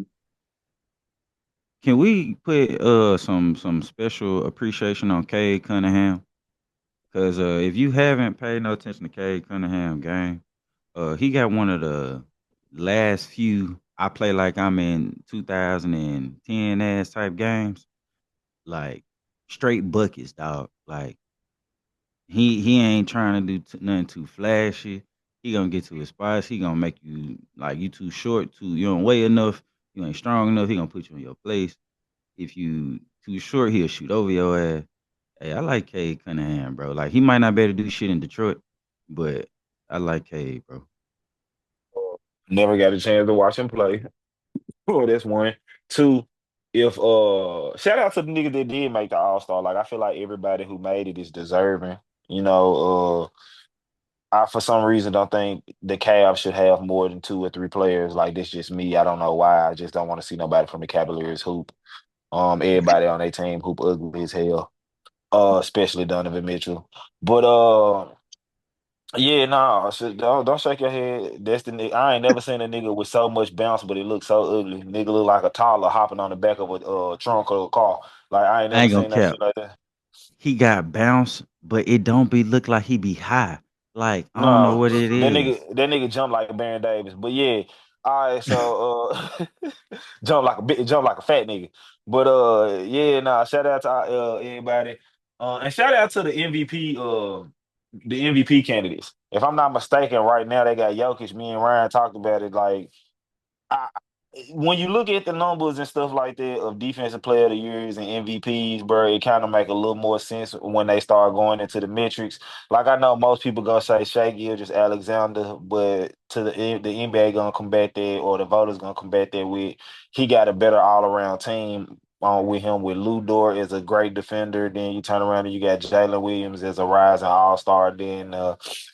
Can we put some special appreciation on Cade Cunningham? Cause if you haven't paid no attention to Cade Cunningham game, he got one of the last few I play like I'm in 2010 ass type games, like straight buckets, dog. Like he ain't trying to do nothing too flashy. He gonna get to his spots. He gonna make you like you too short, you don't weigh enough, you ain't strong enough. He gonna put you in your place. If you too short, he'll shoot over your ass. Hey, I like Cade Cunningham, bro. Like he might not be able to do shit in Detroit, but I like Cade, bro. Never got a chance to watch him play. Oh, that's one. Two, if shout out to the niggas that did make the All Star. Like I feel like everybody who made it is deserving. You know, I for some reason don't think the Cavs should have more than 2 or 3 players. Like this just me. I don't know why. I just don't want to see nobody from the Cavaliers hoop. Everybody on their team hoop ugly as hell. Especially Donovan Mitchell. But yeah, no, don't shake your head. That's the nigga. I ain't never seen a nigga with so much bounce, but it looks so ugly. Nigga look like a toddler hopping on the back of a trunk of a car. Like I ain't I never ain't gonna seen no cap. shit like that. He got bounce, but it don't be look like he be high. Like I don't know No, what it is. that nigga jump like Baron Davis. But yeah, all right, so jump like a fat nigga. But yeah, nah, shout out to everybody. And shout out to the MVP candidates. If I'm not mistaken, right now they got Jokic. Me and Ryan talked about it. Like I, when you look at the numbers and stuff like that of defensive player of the years and MVPs, bro, it kind of make a little more sense when they start going into the metrics. Like I know most people gonna say Shea Gilgeous Alexander, but the NBA gonna combat that, or the voters gonna combat that with he got a better all around team. With him, with Lou Dort as a great defender, then you turn around and you got Jalen Williams as a rising all star. Then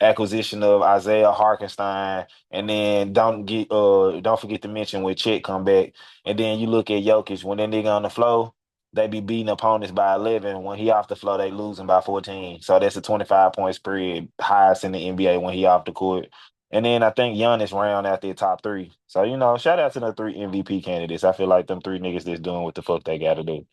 acquisition of Isaiah Harkenstein, and then don't forget to mention when Chet come back. And then you look at Jokic, when that nigga on the floor, they be beating opponents by 11. When he off the floor, they losing by 14. So that's a 25 point spread, highest in the NBA when he off the court. And then I think Giannis round out their top three. So shout out to the 3 MVP candidates. I feel like them 3 niggas that's doing what the fuck they got to do.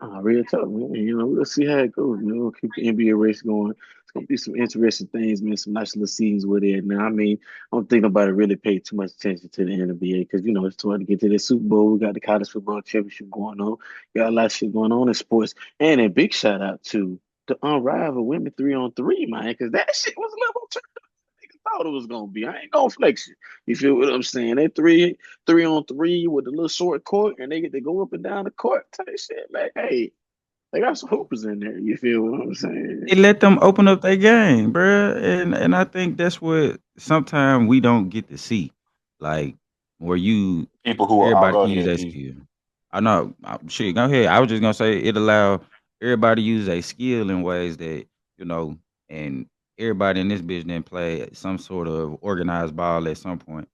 Real talk, man. We'll see how it goes. We'll keep the NBA race going. It's gonna be some interesting things, man. Some nice little scenes with it. Now, I mean, I don't think nobody really paid too much attention to the NBA because it's too hard to get to the Super Bowl. We got the college football championship going on. Got a lot of shit going on in sports. And a big shout out to the unrivaled women 3-on-3, man, because that shit was level thought it was gonna be. I ain't gonna flex it. You feel what I'm saying? They 3-on-3 with a little short court, and they get to go up and down the court type shit. Like, hey, they got some hoopers in there. You feel what I'm saying? It let them open up their game, bruh. And I think that's what sometimes we don't get to see. Like where People who are, oh, everybody go can use ahead, that G. skill. I know shit, go ahead. I was just gonna say it allow everybody to use a skill in ways that, you know, and everybody in this bitch didn't play some sort of organized ball at some point.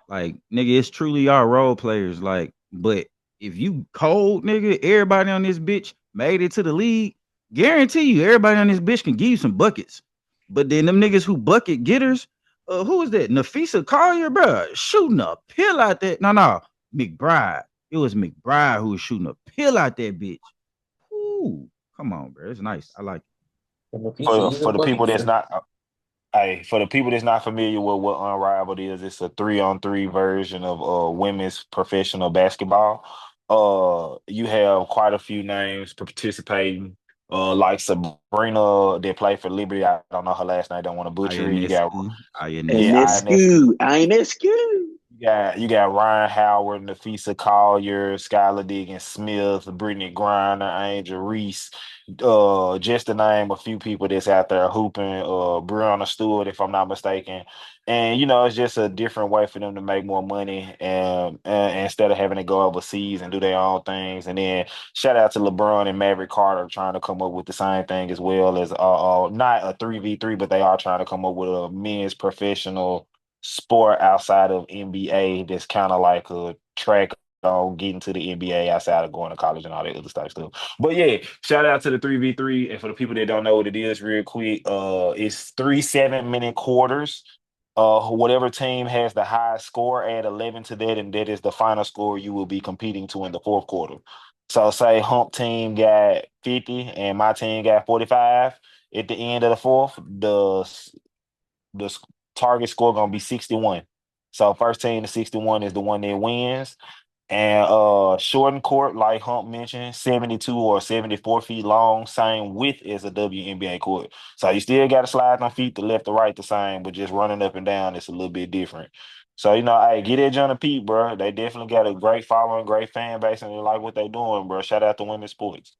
Like, nigga, it's truly our role players. Like, but if you cold, nigga, everybody on this bitch made it to the league. Guarantee you, everybody on this bitch can give you some buckets. But then them niggas who bucket getters, who is that? Nafisa Collier, bro, shooting a pill out that. No, McBride. It was McBride who was shooting a pill out that bitch. Ooh, come on, bro. It's nice. I like it. And if you see, For he's a for the bucket people that's getter. not Hey, for the people that's not familiar with what Unrivaled is, it's a 3-on-3 version of women's professional basketball. You have quite a few names participating, like Sabrina that played for Liberty. I don't know her last name. Don't want to butcher it. You got Ionescu. And Ionescu. that's yeah, good. I ain't that's good. you got Ryan Howard, Nafisa Collier, Skylar Diggins Smith, Brittany Griner, Angel Reese, just to name a few people that's out there hooping, Breonna Stewart, if I'm not mistaken. And it's just a different way for them to make more money and instead of having to go overseas and do their own things. And then shout out to LeBron and Maverick Carter trying to come up with the same thing as well as not a 3v3, but they are trying to come up with a men's professional sport outside of NBA that's kind of like a track on getting to the NBA outside of going to college and all that other stuff. But yeah, shout out to the 3v3. And for the people that don't know what it is, real quick, it's 3 7-minute quarters. Whatever team has the highest score, add 11 to that, and that is the final score you will be competing to in the fourth quarter. So say Hump team got 50 and my team got 45 at the end of the fourth, the target score gonna be 61. So first team to 61 is the one that wins. And shortened court, like Hump mentioned, 72 or 74 feet long, same width as a WNBA court. So you still got to slide on feet to left to right the same, but just running up and down it's a little bit different. So hey, get that John Pete, bro. They definitely got a great following, great fan base, and they like what they doing, bro. Shout out to women's sports.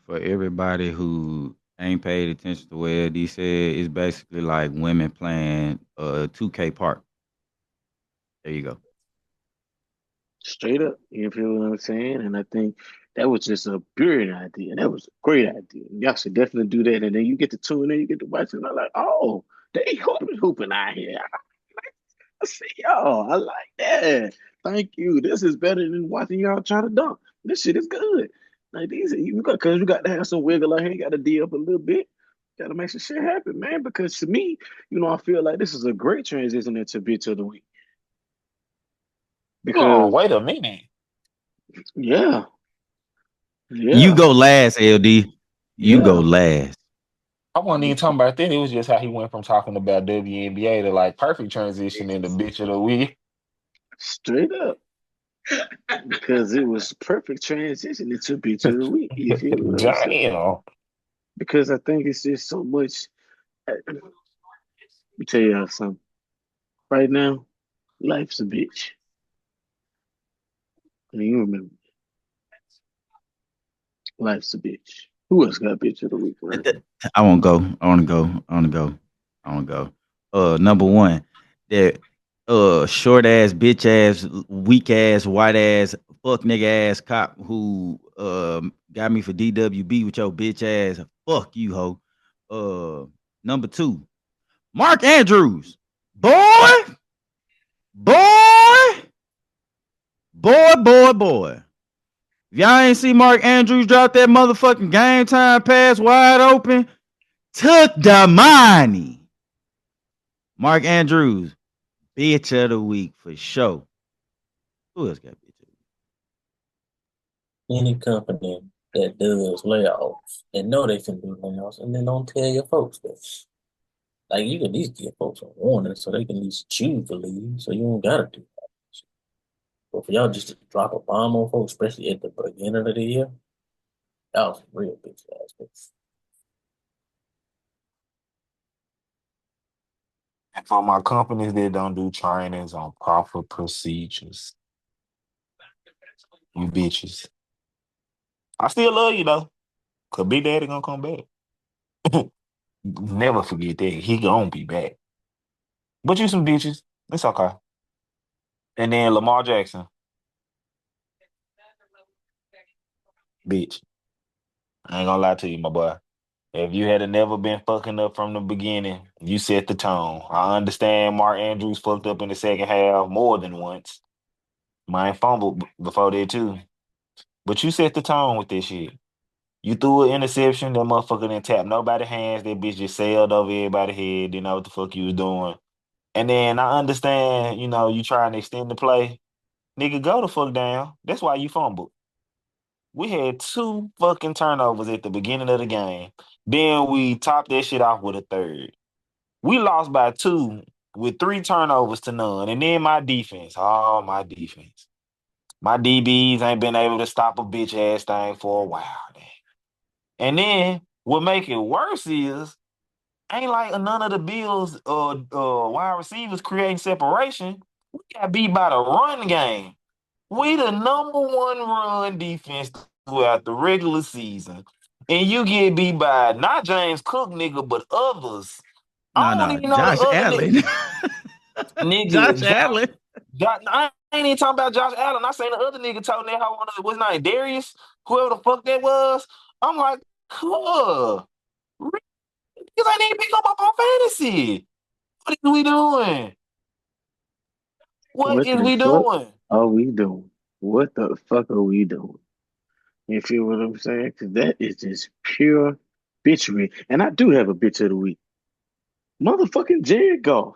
For everybody who ain't paid attention to what LD said, it's basically like women playing 2K Park. There you go. Straight up. You feel what I'm saying? And I think that was just a brilliant idea. That was a great idea. Y'all should definitely do that. And then you get to tune in, you get to watch it, and I'm like, oh, they hooping out here. I see y'all. I like that. Thank you. This is better than watching y'all try to dunk. This shit is good. Like these, because you got to have some wiggle out here. You got to D up a little bit. Got to make some shit happen, man. Because to me, I feel like this is a great transition into bitch of the week. Oh, Because wait a minute. yeah, You yeah, go last, LD. You go yeah, last. I wasn't even talking about that. It was just how he went from talking about WNBA to like perfect transition into bitch of the week. straight up. Because it was perfect transition into bitch of the week. You feel what I'm saying? Damn. Because I think it's just so much. Let me tell y'all something. Right now, life's a bitch. And you remember, life's a bitch. Who else got bitch of the week right now? I won't go. I want to go. I want to go. I want to go. Number one, that short ass, bitch ass, weak ass, white ass, fuck nigga ass cop who got me for DWB with your bitch ass. Fuck you, ho. Number two, Mark Andrews, boy, boy, boy. If y'all ain't see Mark Andrews drop that motherfucking game time pass wide open, took the money. Mark Andrews, bitch of the week for sure. Who else got bitch of Any company that does layoffs and know they can do layoffs and then don't tell your folks that. Like you can at least give folks a warning so they can at least choose to leave, so you don't gotta do that. But for y'all just to drop a bomb on folks, especially at the beginning of the year, that was real big ass. And for my companies that don't do trainings on proper procedures, you bitches. I still love you though. Cause Big Daddy gonna come back. Never forget that. He gonna be back. But you some bitches. It's okay. And then Lamar Jackson, bitch. I ain't gonna lie to you, my boy. If you had never been fucking up from the beginning, you set the tone. I understand Mark Andrews fucked up in the second half more than once. Mine fumbled before that too. But you set the tone with this shit. You threw an interception, that motherfucker didn't tap nobody hands. That bitch just sailed over everybody's head. Didn't know what the fuck you was doing. And then I understand, you trying to extend the play. Nigga, go the fuck down. That's why you fumbled. We had two fucking turnovers at the beginning of the game. Then we topped that shit off with a third. We lost by two with three turnovers to none. And then my defense. Oh, my defense. My DBs ain't been able to stop a bitch ass thing for a while. And then what make it worse is ain't like none of the Bills wide receivers creating separation. We got beat by the run game. We the number one run defense throughout the regular season. And you get beat by not James Cook, nigga, but others. I No, don't no, even know the Josh other Allen. nigga. Josh Allen. I ain't even talking about Josh Allen. I seen the other nigga talking that how what's his name, Darius, whoever the fuck that was. I'm like, huh. Because I didn't pick up on fantasy. What is we doing? What What is the we fuck doing? are we doing? What the fuck are we doing? You feel what I'm saying? Because that is just pure bitchery. And I do have a bitch of the week. Motherfucking Jared Goff.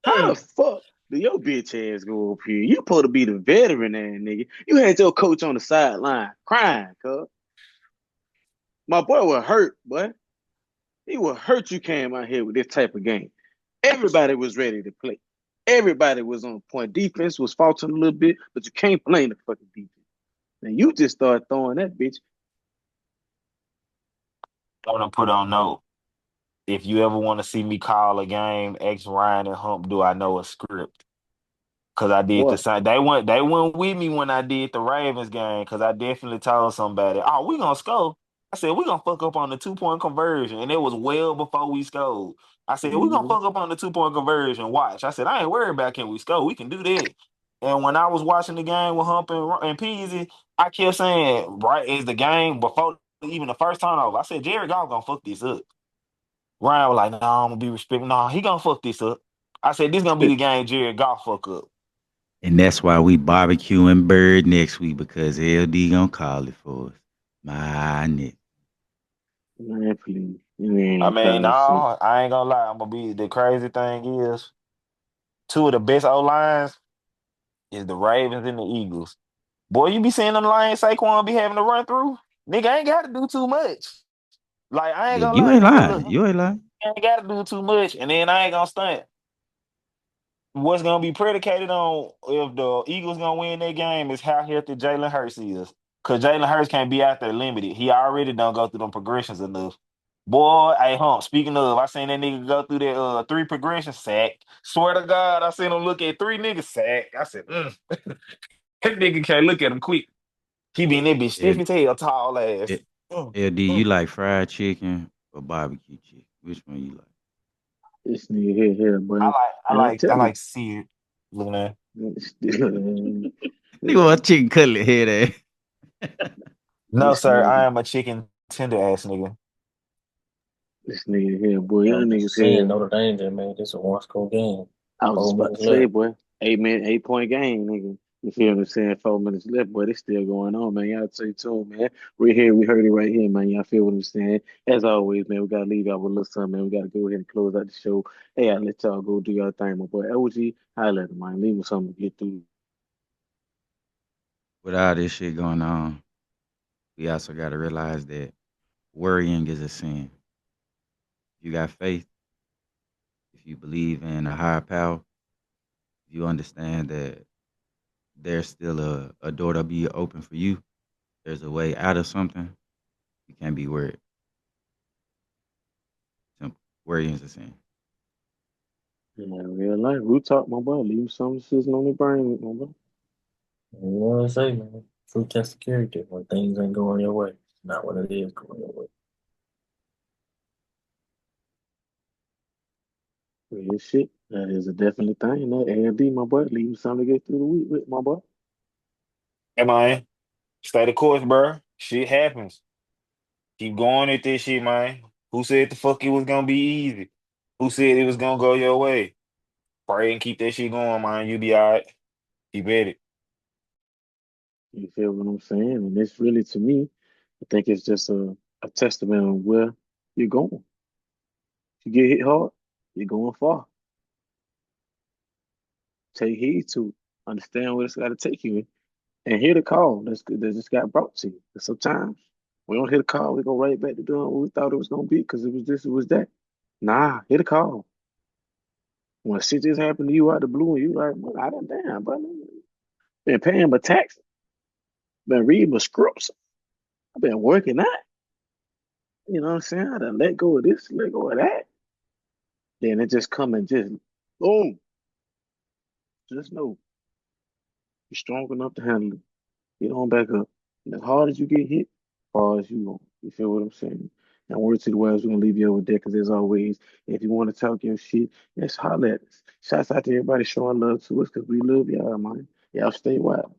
How the Mm. fuck do your bitch ass go up here? You supposed to be the veteran ass nigga. You had your coach on the sideline crying, cuz. My boy was hurt, boy. He was hurt you came out here with this type of game. Everybody was ready to play. Everybody was on point. Defense was faltering a little bit, but you can't blame the fucking defense. And you just start throwing that bitch. I want to put on note. If you ever want to see me call a game, X Ryan and Hump, do I know a script? Cause I did the Boy, same. They went with me when I did the Ravens game. Cause I definitely told somebody, "Oh, we gonna score." I said, "We gonna fuck up on the 2 point conversion," and it was well before we scored. I said, "We gonna mhm. fuck up on the 2 point conversion." Watch. I said, "I ain't worried about can we score. We can do that." And when I was watching the game with Hump and Peasy, I kept saying, right as the game before even the first turnover, I said, "Jared Goff gonna fuck this up." Ryan was like, "No, I'm gonna be respectful. No, he gonna fuck this up." I said, "This gonna be the game Jared Goff fuck up." And that's why we barbecuing Bird next week because LD gonna call it for us. My nigga. Man, please. You I ain't mean, no, call shit. I ain't gonna lie. I'm gonna be the crazy thing is two of the best O lines is the Ravens and the Eagles. Boy, you be seeing them Lions Saquon be having to run through. Nigga I ain't got to do too much. Like I ain't Yeah, gonna you lie. ain't lying. Look, You ain't lying. I ain't got to do too much, and then I ain't gonna stunt. What's gonna be predicated on if the Eagles gonna win that game is how healthy Jalen Hurts is. Cause Jalen Hurts can't be out there limited. He already don't go through them progressions enough. Boy, hey Hump, speaking of, I seen that nigga go through that three progression sack. Swear to God, I seen him look at three niggas sack. I said, that nigga can't look at him quick. He be in that bitch stiff L- as hell, tall ass. L- Mm, LD, you mm. like fried chicken or barbecue chicken? Which one you like? This nigga here, I boy. like I And I like tell I you, like seared. Looking at You want chicken cutlet head no, this sir. I nigga, am a chicken tender ass nigga. this nigga here, boy. I'm Young just niggas saying, here. Notre Dame just made this a one-score game. I was just 4 about to minutes say, left. boy, 8 minute, 8 point game, nigga. You feel what I'm saying? 4 minutes left, boy. It's still going on, man. Y'all stay tuned, man. We're here. We heard it right here, man. Y'all feel what I'm saying? As always, man, we gotta leave y'all with a little something, man. We gotta go ahead and close out the show. Hey, I let y'all go do y'all thing, my boy. OG, highlight him, man. Leave him something to get through. with all this shit going on? We also got to realize that worrying is a sin. If you got faith, if you believe in a higher power, if you understand that there's still a door to be open for you, there's a way out of something, you can't be worried. Simple. Worrying is a sin. Yeah, real life. Root talk, my boy. Leave him something sizzling on the brain, my boy. You know what I say, man? True test of character when things ain't going your way. Not when it is going your way. Real shit. That is a definite thing. That A&D, my boy. Leave him something to get through the week with, my boy. Hey man, stay the course, bro. Shit happens. Keep going at this shit, man. Who said the fuck it was gonna be easy? Who said it was gonna go your way? Pray and keep that shit going, man. You be all right. Keep at it. You feel what I'm saying? And it's really, to me, I think it's just a testament of where you're going. If you get hit hard, you're going far. Take heed to it. Understand where it's got to take you, and hear the call that just got brought to you. 'Cause sometimes we don't hear the call, we go right back to doing what we thought it was gonna be because it was this, it was that. Nah, hear the call. When shit just happened to you out the blue, and you like, well, I done damn, bro. Been paying my taxes, been reading my scripts, I've been working out. You know what I'm saying? I done let go of this, let go of that. Then it just come and just boom. Just know you're strong enough to handle it. Get on back up. And as hard as you get hit, hard as you go. You feel what I'm saying? And word to the wise, we're gonna leave you over there because as always, if you want to talk your shit, let's holler at us. Shouts out to everybody showing love to us because we love y'all, man. Y'all stay wild.